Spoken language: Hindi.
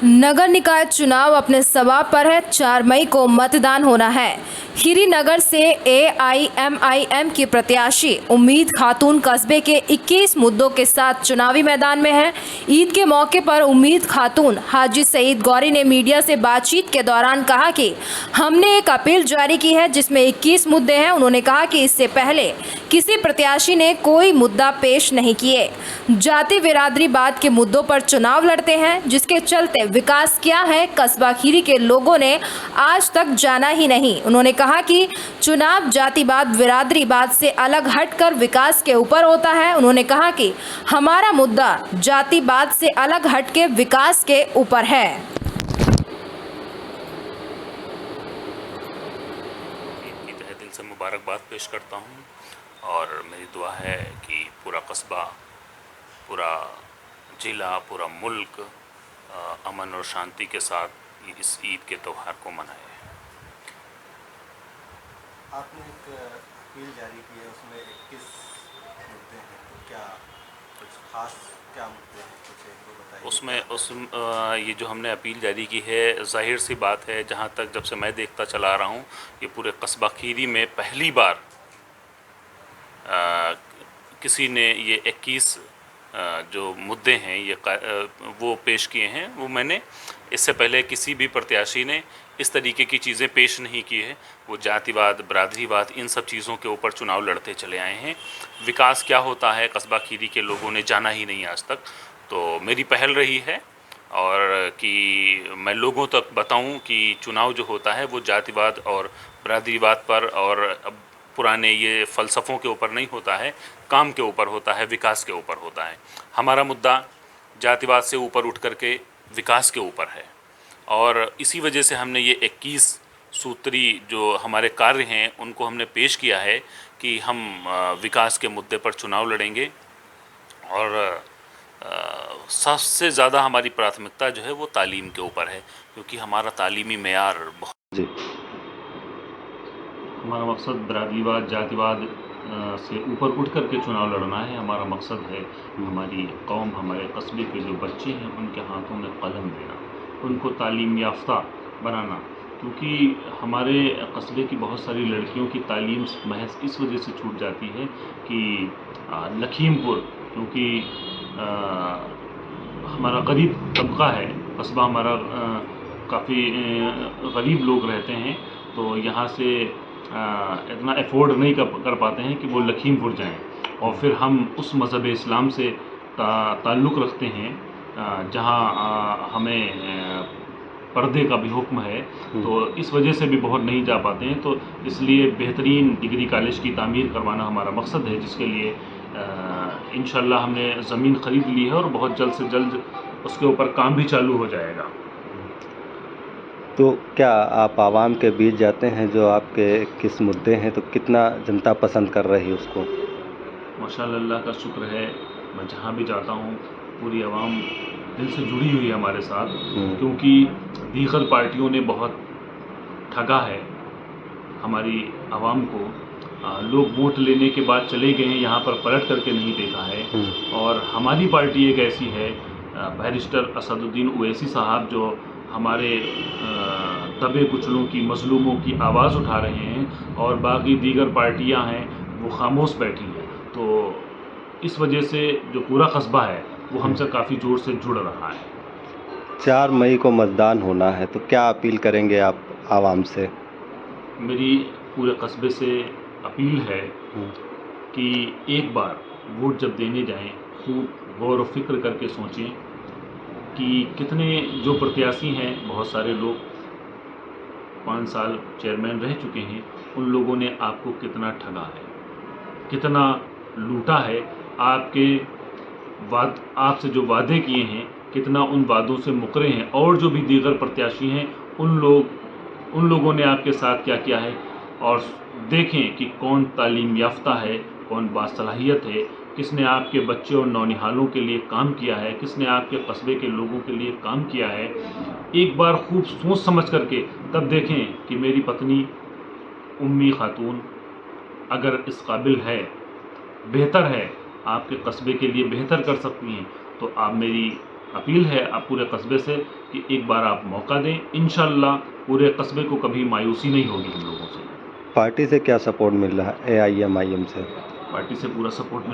नगर निकाय चुनाव अपने सवाब पर है। 4 मई को मतदान होना है। खीरी नगर से AIMIM की प्रत्याशी उम्मीद खातून कस्बे के 21 मुद्दों के साथ चुनावी मैदान में है। ईद के मौके पर उम्मीद खातून हाजी सईद गौरी ने मीडिया से बातचीत के दौरान कहा कि हमने एक अपील जारी की है जिसमें 21 मुद्दे हैं। उन्होंने कहा कि इससे पहले किसी प्रत्याशी ने कोई मुद्दा पेश नहीं किए। जाति बिरादरीवाद के मुद्दों पर चुनाव लड़ते हैं, जिसके चलते विकास क्या है कस्बा खीरी के लोगों ने आज तक जाना ही नहीं। उन्होंने कहा कि चुनाव जातिवाद बिरादरीवाद से अलग हटकर विकास के ऊपर होता है। उन्होंने कहा कि हमारा मुद्दा जातिवाद से अलग हटके विकास के ऊपर है। की तहे दिल से मुबारकबाद पेश करता हूँ और मेरी दुआ है कि पूरा कस्बा, पूरा ज़िला, पूरा मुल्क अमन और शांति के साथ इस ईद के त्यौहार को मनाए। आपने एक अपील जारी की है, उसमें 21 मुद्दे हैं, तो क्या कुछ खास क्या मुद्दे हैं, कुछ एक दो बताइए। ये जो हमने अपील जारी की है, जाहिर सी बात है, जहाँ तक जब से मैं देखता चला रहा हूँ, ये पूरे कस्बा खीरी में पहली बार किसी ने ये 21 जो मुद्दे हैं ये वो पेश किए हैं। वो मैंने इससे पहले किसी भी प्रत्याशी ने इस तरीके की चीज़ें पेश नहीं की है। वो जातिवाद, बिरादरीवाद, इन सब चीज़ों के ऊपर चुनाव लड़ते चले आए हैं। विकास क्या होता है कस्बा खीरी के लोगों ने जाना ही नहीं आज तक। तो मेरी पहल रही है और कि मैं लोगों तक बताऊं कि चुनाव जो होता है वो जातिवाद और बिरादरीवाद पर और अब पुराने ये फ़लसफ़ों के ऊपर नहीं होता है, काम के ऊपर होता है, विकास के ऊपर होता है। हमारा मुद्दा जातिवाद से ऊपर उठ करके विकास के ऊपर है और इसी वजह से हमने ये 21 सूत्री जो हमारे कार्य हैं उनको हमने पेश किया है कि हम विकास के मुद्दे पर चुनाव लड़ेंगे और सबसे ज़्यादा हमारी प्राथमिकता जो है वो तालीम के ऊपर है, क्योंकि हमारा तालीमी मेयार बहुत। हमारा मकसद बिरादरीवाद, जातिवाद से ऊपर उठ कर के चुनाव लड़ना है। हमारा मकसद है हमारी कौम, हमारे कस्बे के जो बच्चे हैं उनके हाथों में कलम देना, उनको तालीम याफ्ता बनाना, क्योंकि हमारे कस्बे की बहुत सारी लड़कियों की तालीम महज इस वजह से छूट जाती है कि लखीमपुर, क्योंकि हमारा गरीब तबका है, कस्बा हमारा काफ़ी गरीब लोग रहते हैं, तो यहाँ से इतना अफोर्ड नहीं कर पाते हैं कि वो लखीमपुर जाएं। और फिर हम उस मज़हब इस्लाम से ताल्लुक़ रखते हैं जहाँ हमें पर्दे का भी हुक्म है, तो इस वजह से भी बहुत नहीं जा पाते हैं। तो इसलिए बेहतरीन डिग्री कॉलेज की तामीर करवाना हमारा मकसद है, जिसके लिए इंशाल्लाह हमने ज़मीन ख़रीद ली है और बहुत जल्द से जल्द उसके ऊपर काम भी चालू हो जाएगा। तो क्या आप आवाम के बीच जाते हैं, जो आपके किस मुद्दे हैं, तो कितना जनता पसंद कर रही है उसको? माशाअल्लाह, अल्लाह का शुक्र है, मैं जहाँ भी जाता हूँ पूरी आवाम दिल से जुड़ी हुई है हमारे साथ, क्योंकि दीगर पार्टियों ने बहुत ठगा है हमारी आवाम को। लोग वोट लेने के बाद चले गए हैं, यहाँ पर पलट करके नहीं देखा है। और हमारी पार्टी एक ऐसी है, बैरिस्टर असदुद्दीन ओवैसी साहब, जो हमारे दबे कुचलों की, मज़लूमों की आवाज़ उठा रहे हैं और बाकी दीगर पार्टियां हैं वो खामोश बैठी हैं। तो इस वजह से जो पूरा कस्बा है वो हमसे काफ़ी ज़ोर से जुड़ रहा है। 4 मई को मतदान होना है, तो क्या अपील करेंगे आप आवाम से? मेरी पूरे कस्बे से अपील है कि एक बार वोट जब देने जाएं, खूब गौर व फिक्र करके सोचें कि कितने जो प्रत्याशी हैं, बहुत सारे लोग 5 साल चेयरमैन रह चुके हैं, उन लोगों ने आपको कितना ठगा है, कितना लूटा है, आपसे जो वादे किए हैं कितना उन वादों से मुकरे हैं, और जो भी दीगर प्रत्याशी हैं उन लोगों ने आपके साथ क्या किया है। और देखें कि कौन तालीम याफ्ता है, कौन बासलाहियत है, किसने आपके बच्चे और नौनिहालों के लिए काम किया है, किसने आपके कस्बे के लोगों के लिए काम किया है। एक बार खूब सोच समझ करके तब देखें कि मेरी पत्नी उम्मी खातून अगर इस काबिल है, बेहतर है, आपके कस्बे के लिए बेहतर कर सकती हैं, तो आप मेरी अपील है आप पूरे कस्बे से कि एक बार आप मौका दें, इंशाल्लाह पूरे कस्बे को कभी मायूसी नहीं होगी हम लोगों से। पार्टी से क्या सपोर्ट मिल रहा है AIMIM से? पार्टी से पूरा सपोर्ट